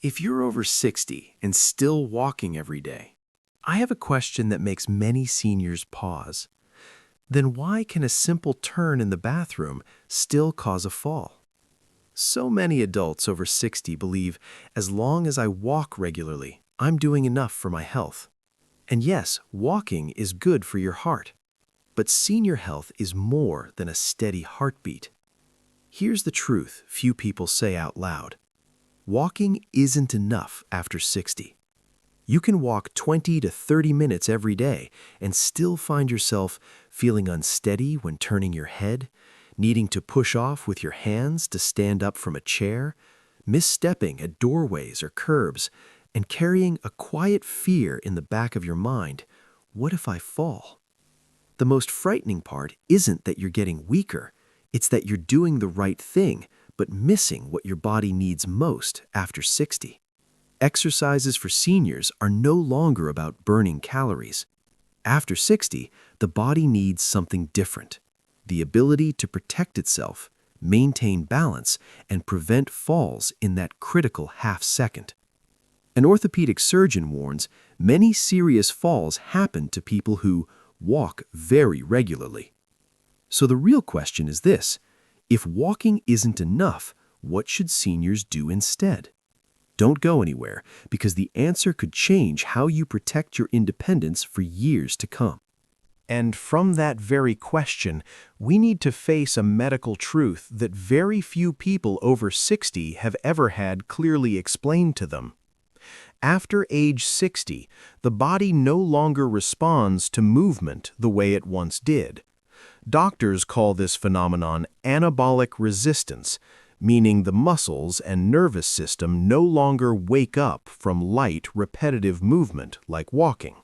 If you're over 60 and still walking every day, I have a question that makes many seniors pause. Then why can a simple turn in the bathroom still cause a fall? So many adults over 60 believe as long as I walk regularly, I'm doing enough for my health. And yes, walking is good for your heart. But senior health is more than a steady heartbeat. Here's the truth few people say out loud. Walking isn't enough after 60. You can walk 20 to 30 minutes every day and still find yourself feeling unsteady when turning your head, needing to push off with your hands to stand up from a chair, misstepping at doorways or curbs, and carrying a quiet fear in the back of your mind. What if I fall? The most frightening part isn't that you're getting weaker, it's that you're doing the right thing, but missing what your body needs most after 60. Exercises for seniors are no longer about burning calories. After 60, the body needs something different: the ability to protect itself, maintain balance, and prevent falls in that critical half-second. An orthopedic surgeon warns many serious falls happen to people who walk very regularly. So the real question is this: if walking isn't enough, what should seniors do instead? Don't go anywhere, because the answer could change how you protect your independence for years to come. And from that very question, we need to face a medical truth that very few people over 60 have ever had clearly explained to them. After age 60, the body no longer responds to movement the way it once did. Doctors call this phenomenon anabolic resistance, meaning the muscles and nervous system no longer wake up from light, repetitive movement like walking.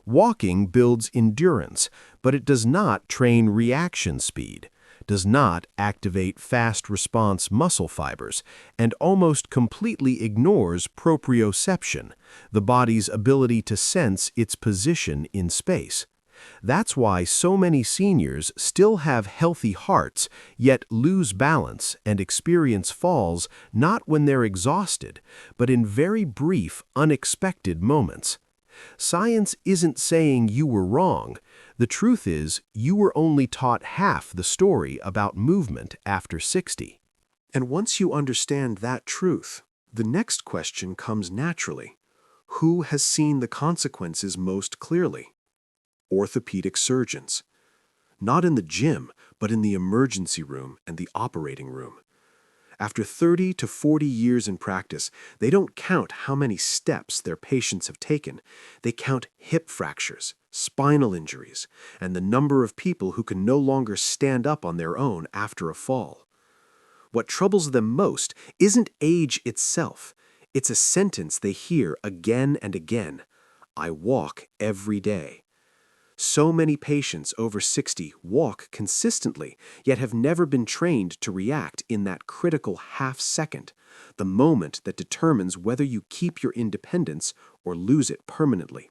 Walking builds endurance, but it does not train reaction speed, does not activate fast response muscle fibers, and almost completely ignores proprioception, the body's ability to sense its position in space. That's why so many seniors still have healthy hearts, yet lose balance and experience falls not when they're exhausted, but in very brief, unexpected moments. Science isn't saying you were wrong. The truth is, you were only taught half the story about movement after 60. And once you understand that truth, the next question comes naturally. Who has seen the consequences most clearly? Orthopedic surgeons. Not in the gym, but in the emergency room and the operating room. After 30 to 40 years in practice, they don't count how many steps their patients have taken. They count hip fractures, spinal injuries, and the number of people who can no longer stand up on their own after a fall. What troubles them most isn't age itself. It's a sentence they hear again and again: I walk every day. So many patients over 60 walk consistently, yet have never been trained to react in that critical half-second, the moment that determines whether you keep your independence or lose it permanently.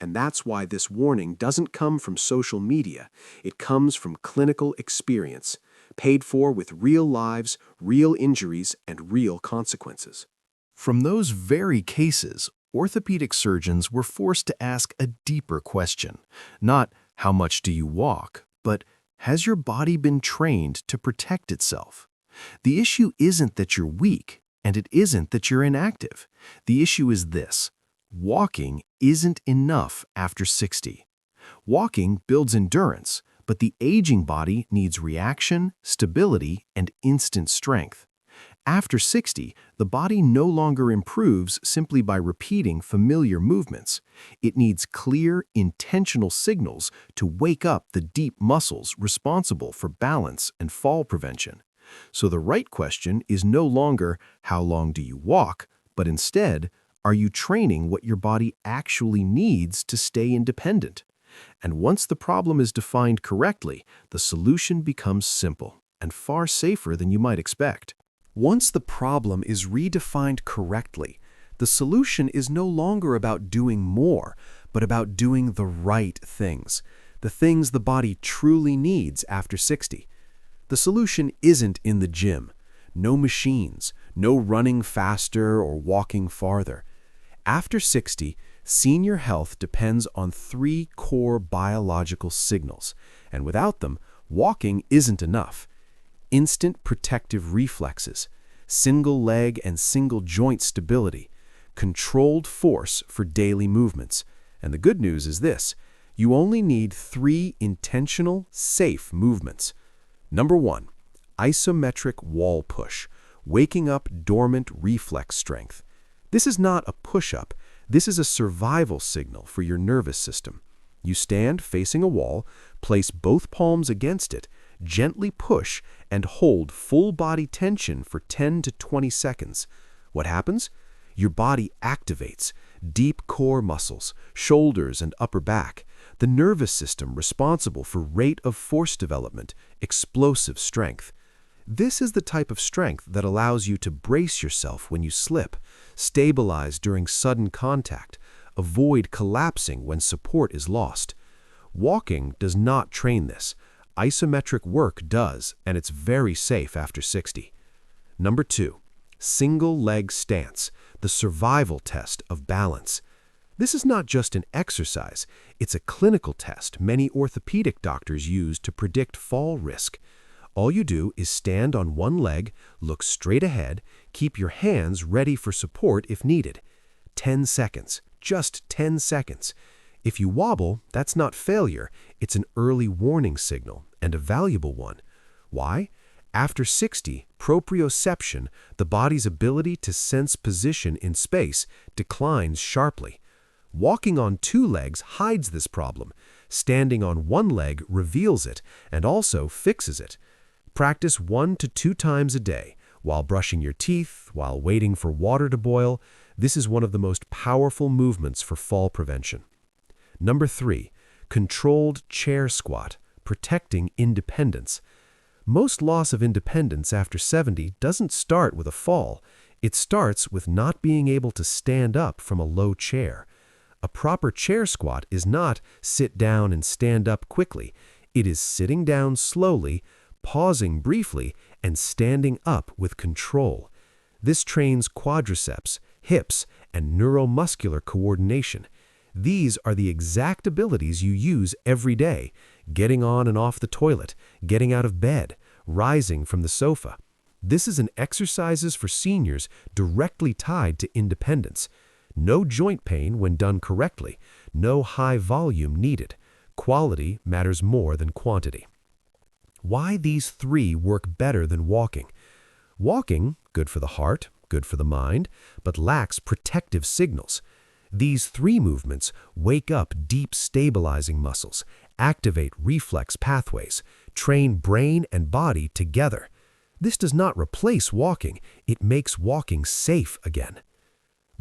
And that's why this warning doesn't come from social media. It comes from clinical experience, paid for with real lives, real injuries, and real consequences. From those very cases, orthopedic surgeons were forced to ask a deeper question. Not, how much do you walk, but has your body been trained to protect itself? The issue isn't that you're weak, and it isn't that you're inactive. The issue is this: walking isn't enough after 60. Walking builds endurance, but the aging body needs reaction, stability, and instant strength. After 60, the body no longer improves simply by repeating familiar movements. It needs clear, intentional signals to wake up the deep muscles responsible for balance and fall prevention. So the right question is no longer, how long do you walk, but instead, are you training what your body actually needs to stay independent? And once the problem is defined correctly, the solution becomes simple and far safer than you might expect. Once the problem is redefined correctly, the solution is no longer about doing more, but about doing the right things, the things the body truly needs after 60. The solution isn't in the gym, No machines, no running faster or walking farther. After 60, senior health depends on three core biological signals, and without them, walking isn't enough. Instant protective reflexes, single leg and single joint stability, controlled force for daily movements. And the good news is this: you only need 3 intentional, safe movements. Number 1, isometric wall push, waking up dormant reflex strength. This is not a push-up. This is a survival signal for your nervous system. You stand facing a wall, place both palms against it, gently push, and hold full body tension for 10 to 20 seconds. What happens? Your body activates deep core muscles, shoulders and upper back, the nervous system responsible for rate of force development, explosive strength. This is the type of strength that allows you to brace yourself when you slip, stabilize during sudden contact, avoid collapsing when support is lost. Walking does not train this. Isometric work does, and it's very safe after 60. Number 2, single leg stance, the survival test of balance. This is not just an exercise, it's a clinical test many orthopedic doctors use to predict fall risk. All you do is stand on one leg, look straight ahead, keep your hands ready for support if needed. 10 seconds, just 10 seconds. If you wobble, that's not failure, it's an early warning signal, and a valuable one. Why? After 60, proprioception, the body's ability to sense position in space, declines sharply. Walking on 2 legs hides this problem. Standing on 1 leg reveals it and also fixes it. Practice 1 to 2 times a day, while brushing your teeth, while waiting for water to boil. This is one of the most powerful movements for fall prevention. Number 3, controlled chair squat, protecting independence. Most loss of independence after 70 doesn't start with a fall. It starts with not being able to stand up from a low chair. A proper chair squat is not sit down and stand up quickly. It is sitting down slowly, pausing briefly, and standing up with control. This trains quadriceps, hips, and neuromuscular coordination. These are the exact abilities you use every day: getting on and off the toilet, getting out of bed, rising from the sofa. This is an exercises for seniors directly tied to independence. No joint pain when done correctly, no high volume needed. Quality matters more than quantity. Why these 3 work better than walking? Walking, good for the heart, good for the mind, but lacks protective signals. These 3 movements wake up deep stabilizing muscles, activate reflex pathways, train brain and body together. This does not replace walking, it makes walking safe again.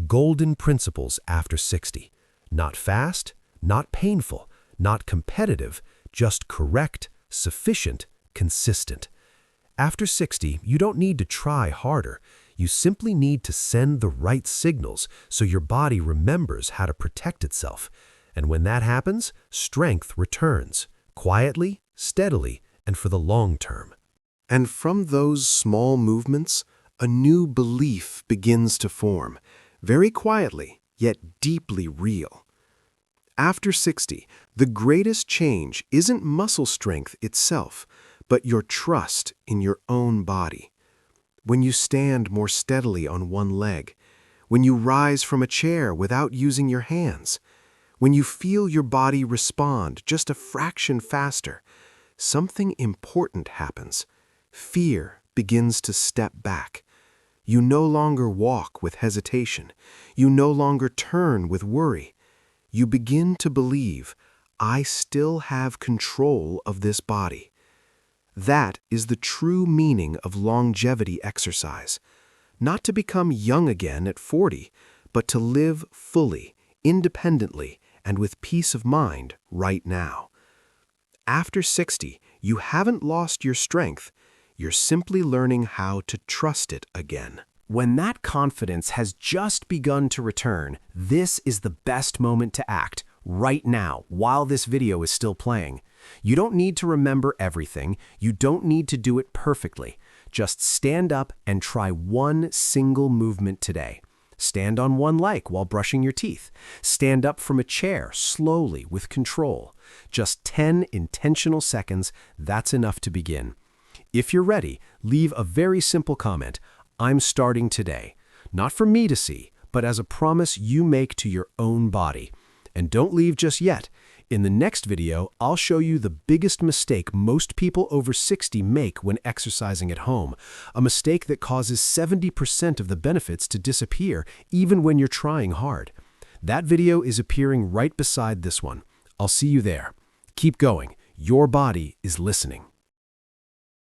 Golden principles after 60. Not fast, not painful, not competitive, just correct, sufficient, consistent. After 60, you don't need to try harder. You simply need to send the right signals so your body remembers how to protect itself. And when that happens, strength returns, quietly, steadily, and for the long term. And from those small movements, a new belief begins to form, very quietly, yet deeply real. After 60, the greatest change isn't muscle strength itself, but your trust in your own body. When you stand more steadily on one leg, when you rise from a chair without using your hands, when you feel your body respond just a fraction faster, something important happens. Fear begins to step back. You no longer walk with hesitation. You no longer turn with worry. You begin to believe, I still have control of this body. That is the true meaning of longevity exercise. Not to become young again at 40, but to live fully, independently, and with peace of mind right now. After 60, you haven't lost your strength. You're simply learning how to trust it again. When that confidence has just begun to return, this is the best moment to act, right now, while this video is still playing. You don't need to remember everything. You don't need to do it perfectly. Just stand up and try one single movement today. Stand on one leg while brushing your teeth. Stand up from a chair slowly with control. Just 10 intentional seconds, that's enough to begin. If you're ready, leave a very simple comment. I'm starting today. Not for me to see, but as a promise you make to your own body. And don't leave just yet. In the next video, I'll show you the biggest mistake most people over 60 make when exercising at home, a mistake that causes 70% of the benefits to disappear even when you're trying hard. That video is appearing right beside this one. I'll see you there. Keep going. Your body is listening.